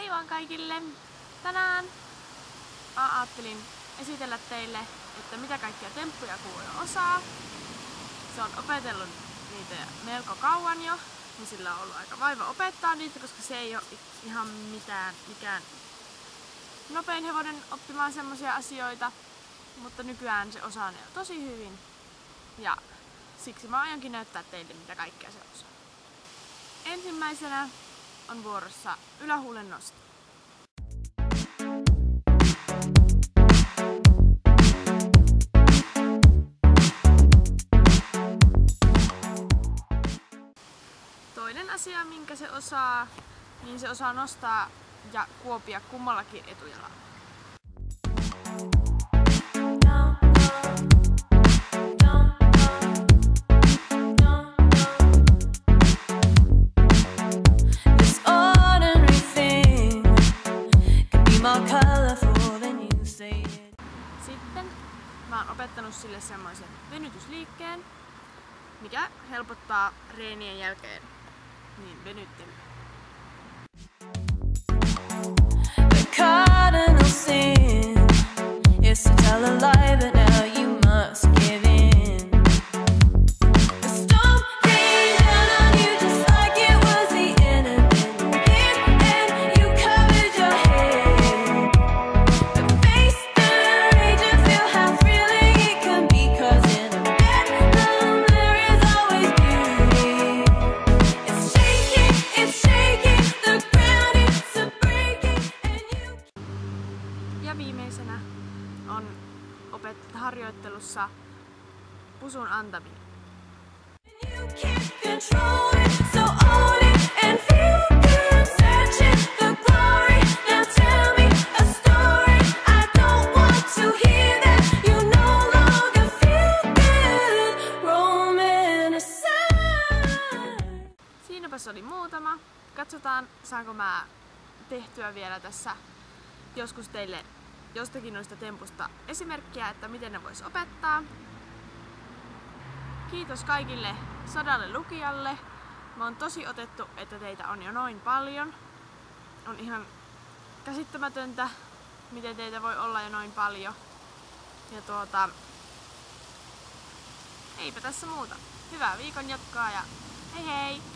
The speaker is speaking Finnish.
Hei vaan kaikille! Tänään ajattelin esitellä teille, että mitä kaikkia temppuja kuuluu osaa. Se on opetellut niitä melko kauan jo, niin sillä on ollut aika vaiva opettaa niitä, koska se ei ole ihan mikään nopein hevonen oppimaan semmoisia asioita, mutta nykyään se osaa ne tosi hyvin. Ja siksi mä aionkin näyttää teille, mitä kaikkea se osaa. Ensimmäisenä on vuorossa ylähuulen nosto. Toinen asia, minkä se osaa, niin se osaa nostaa ja kuopia kummallakin etujalalla. Sitten mä oon opettanut sille semmoisen venytysliikkeen, mikä helpottaa reenien jälkeen niin venyttelyä. Ja viimeisenä on harjoittelussa pusun antaminen. Siinäpäs oli muutama. Katsotaan, saanko mä tehtyä vielä tässä joskus teille jostakin noista tempusta esimerkkiä, että miten ne vois opettaa. Kiitos kaikille 100 lukijalle. Mä oon tosi otettu, että teitä on jo noin paljon. On ihan käsittämätöntä, miten teitä voi olla jo noin paljon. Ja eipä tässä muuta. Hyvää viikon jatkoa ja hei hei!